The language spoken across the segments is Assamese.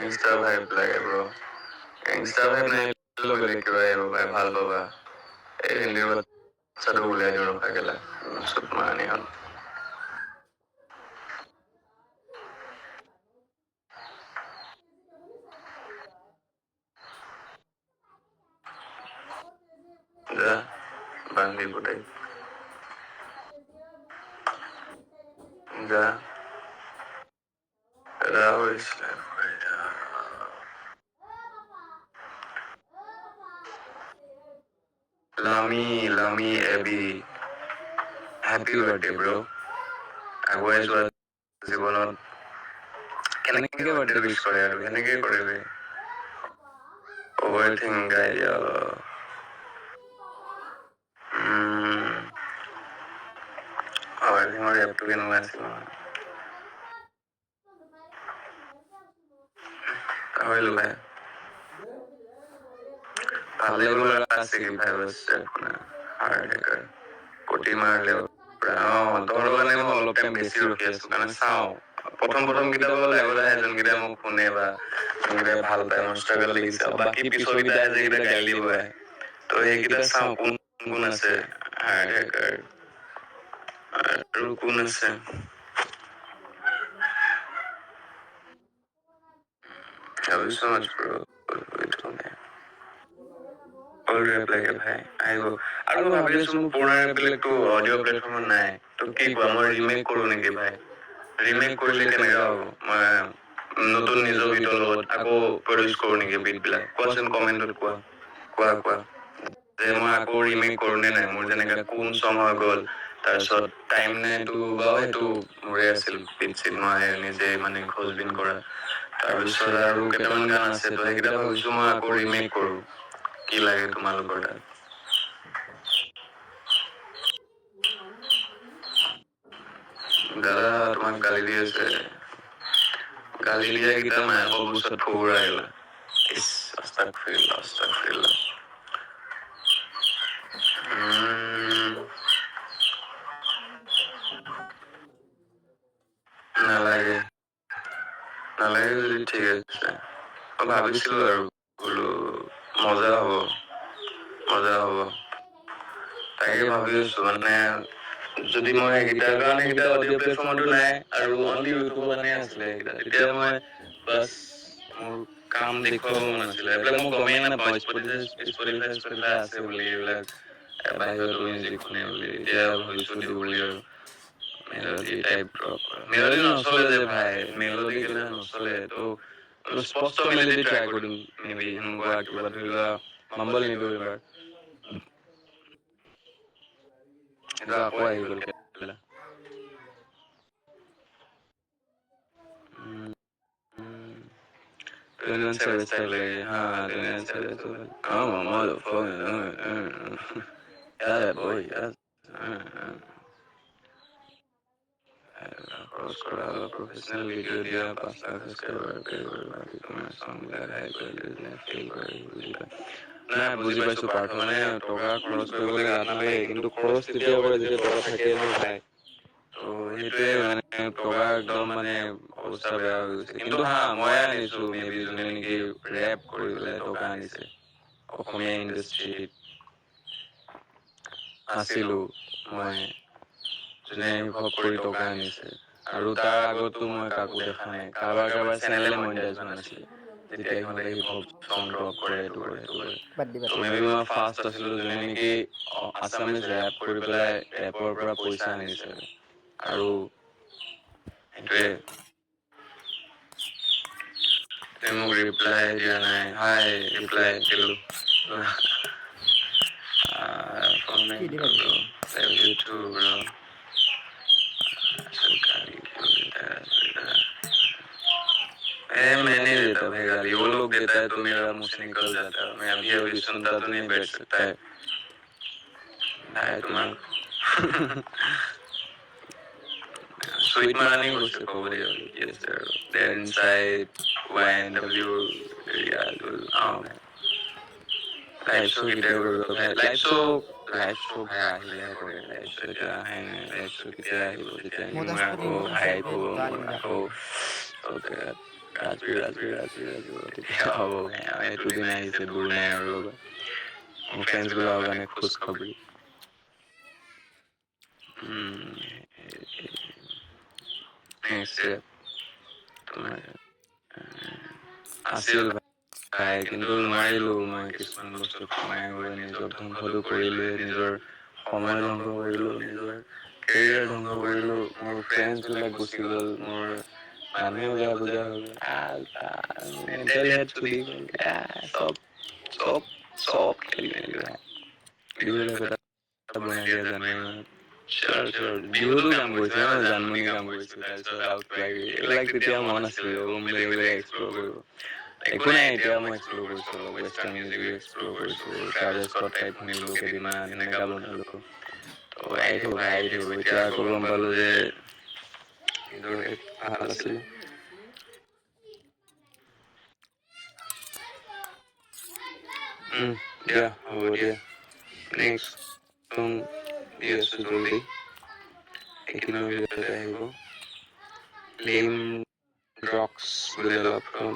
গেংষ্টাৰ ভাইব লাগে ব্ৰ গেংষ্টাৰ ভাইব নাহিলেও বেলেগ কিবা আহিব পাৰে ভাল পাবা এই হিন্দীৰ বাচ্চাটো উলিয়াই দিওঁ ৰখা কেলা চুট মাৰানি হ'ল যা বান্ধি গোটাই যা Raul Lami Abby Happy birthday bro আগুৱাই যোৱা জীৱনত কেনেকে বাৰ্থডে উইচ কৰে আৰু কেনেকে কৰে বে অভাৰ থিংক গাই অভাৰ থিংকৰ এপটো কেনেকুৱা আছিল পাহৰিলো ভাই ভাল লাগিব লগা আছে কি ভাই বছ হাৰ্ড হেকাৰ কোটি মাৰিলে তহঁতৰ কাৰণে মই অলপ টাইম বেছি ৰখি আছো কাৰণে চাওঁ প্ৰথম কেইটা বাৰু লাইভত আহে যোনকেইটা মোক শুনে বা যোনকেইটাই ভাল পায় মোৰ ষ্ট্ৰাগল দেখিছে বাকী পিছৰকেইটা আহে যেইকেইটা গালি দিব আহে তো সেইকেইটা চাওঁ কোন কোন আছে হাৰ্ড হেকাৰ আৰু কোন আছে ভাবিছো মাছ অল ৰেপ লাগে ভাই আহিব আৰু মই ভাবি আছো মোৰ পুৰণা ৰেপবিলাকতো অডিঅ' প্লেটফৰ্মত নাই তো কি কোৱা মই ৰিমেক কৰো নেকি ভাই ৰিমেক কৰিলে কেনেকা হ'ব মই নতুন নিজৰ বিটৰ লগত আকৌ প্ৰডিউচ কৰো নেকি বিটবিলাক কোৱাচোন কমেণ্টত কোৱা যে মই আকৌ ৰিমেক কৰো নে নাই মোৰ যেনেকা কোন চং হৈ গ'ল তাৰপিছত টাইম নাইটো বাৰু সেইটো মোৰে আছিল বিট চিট মই নিজে মানে খোজবিন কৰা তাৰপিছত আৰু কেইটামান গান আছে তো সেইকেইটা ভাবিছো মই আকৌ ৰিমেক কৰো কি লাগে তোমালোকৰ তাত দাদা তোমাক গালি দি আছে গালি দিয়া কেইটা মায়াকৰ বুচত ফুৰাই গ'লা ইছ আস্তাগফিৰুল্লাহ নালাগে যদি ঠিক আছে মই ভাবিছিলো আৰু বোলো মজা হ'ব তাকে ভাবি আছো মানে যদি মই সেইকেইটাৰ কাৰণে সেইকেইটা অডিঅ' প্লেটফৰ্মতো নাই আৰু অনলি ইউটিউবৰ কাৰণে আছিলে সেইকেইটা তেতিয়া মই বাছ মোৰ কাম দেখুৱাব মন আছিলে এইবিলাক মই গমেই নাপাওঁ স্পটিফাই আছে বুলি এইবিলাক বাহিৰতো মিউজিক শুনে বুলি এতিয়া ভাবিছো দিওঁ বুলি আৰু মেলোডি টাইপ ড্ৰপ মেলোডি নচলে যে ভাই মেলোডি কেলে নচলে তো স্পষ্ট মেলোডি ট্ৰাই কৰিম মেবি সেনেকুৱা কিবা ধৰি লোৱা মাম্বল নিদিওঁ এইবাৰ সেইটো আকৌ আহি গ'ল কেলা Twenty-one Savage type lagi, ha, 21 Savage tu. I'm a motherfucker. Yeah, boy, yes. Cross करा प्रोफेशनल वीडियो दिया 5 लाख सब्सक्राइबर पे बाकी तो मैं सॉन्ग लगाए कर ने फेल कर না বুজি পাইছো পাৰ্থ মানে টকা খৰচ কৰিবলৈ গাত নালাগে কিন্তু খৰচ তেতিয়া কৰে যেতিয়া টকা থাকে ন ভাই তো সেইটোৱে মানে টকা একদম মানে অৱস্থা বেয়া হৈ গৈছে কিন্তু হা মই আনিছো মেবি যোনে নেকি ৰেপ কৰি পেলাই টকা আনিছে অসমীয়া ইণ্ডাষ্ট্ৰীত আছিলো মই যোনে হিপ হপ কৰি টকা আনিছে আৰু তাৰ আগতো মই কাকো দেখা নাই কাৰোবাৰ চেনেলে মনিটাইজ হোৱা নাছিলে যেতিয়া সিহঁতে হিপ হপ চং ড্ৰপ কৰে এইটো কৰে তো মেবি মই ফাৰ্ষ্ট আছিলো যোনে নেকি আছামিজ ৰেপ কৰি পেলাই ৰেপৰ পৰা পইচা আনিছে আৰু সেইটোৱে মোক ৰিপ্লাই দিয়া নাই হাই ৰিপ্লাই দিলো मैं नहीं देता भाई गाली वो लोग देता है तो मेरा मुंह से निकल जाता है मैं अभी अभी सुनता तो नहीं बैठ सकता है भाई तुम्हारा Sweet Marani was the comedy of it. Yes, they're inside YNW area. Oh, man. Live show kita karo bhai. Live show bhai ahile kore. Live show kita hai na. Live show kita ahilo. Kita mo ako hype ho. Ako okay. ৰাজবি তেতিয়া হ'ব এইটো দিন আহিছে ব্ৰুনাই আৰু লগত মোৰ ফ্ৰেণ্ডছবিলাকৰ কাৰণে খোজ খবৰি নেক্সট তোমাৰ আছিল ভাই কিন্তু নোৱাৰিলোঁ মই কিছুমান বস্তু সোমাই গৈ নিজৰ ধ্বংসটো কৰিলোৱে নিজৰ সময় ধ্বংস কৰিলোঁ নিজৰ কেৰিয়াৰ ধ্বংস কৰিলোঁ মোৰ ফ্ৰেণ্ডছবিলাক গুচি গ'ল মোৰ মানুহে বেয়া বুজা হৈ গ'ল মেণ্টেল হেল্থ চুলি গ'ল চব চব চব খেলি মেলি ভাই বিহুৰ এটা বনাই দিয়া জানুৱাৰী মাহত চিয়ৰ বিহুতো কাম কৰিছে জানমণি কাম কৰিছোঁ তাৰপিছত আৰু কিবা কিবি এইবিলাক তেতিয়া মন আছিলে বেলেগ বেলেগ এক্সপ্ল'ৰ কৰিব একো নাই এতিয়া মই এক্সপ্ল'ৰ কৰিছোঁ অলপ ৱেষ্টাৰ্ণ মিউজিক এক্সপ্ল'ৰ কৰিছোঁ ট্ৰাভেল স্পট টাইপ শুনিলোঁ কেইদিনমান সেনেকা বনালোঁ তো আহি থাকিব এতিয়া আকৌ গম পালোঁ যে নিজৰ ভাল আছিলে দিয়া হ'ব দিয়া নেক্সট চং দি আছোঁ জল্দি এইখিনিৰ ভিতৰতে আহিব লেম ড্ৰক্স বুলি অলপ ফ্ৰম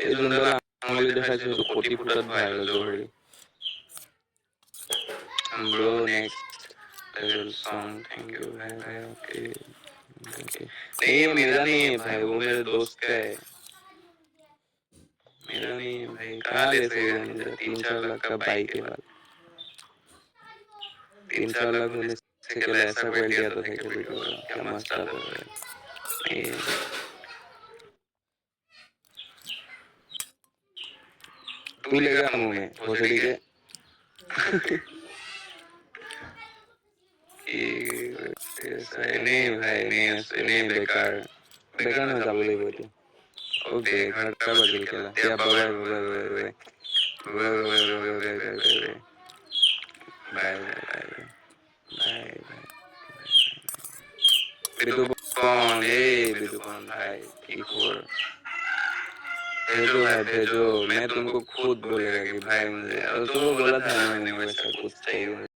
এই যোনডাল আঙুলি দেখাইছোঁ সেইটো কটি ফুটাত ভাইৰেল জহৰি bro next level song thank you भाई भाई ओके नहीं ये मेरा नहीं है भाई वो मेरे दोस्त का है मेरा नहीं है भाई कहाँ ले सकेगा निंजा 3-4 लाख का बाइक है वाला 3-4 लाख होने से क्या ऐसा क्वालिटी आता था क्या वीडियो का क्या मस्त आता था नहीं तू लेगा मुंह में भोसड़ी के नहीं भाई नहीं बेकार बेकार ना जाबो লাগিব এইটো ও বেঘাৰটা বাজিল কেলা দিয়া বাই বাই बिदुपन भाई की खबर भेजो भाई भेजो मैं तुमको खुद बोलेगा कि भाई मुझे तुमको बोला था ना मैंने वैसा कुछ चाहिए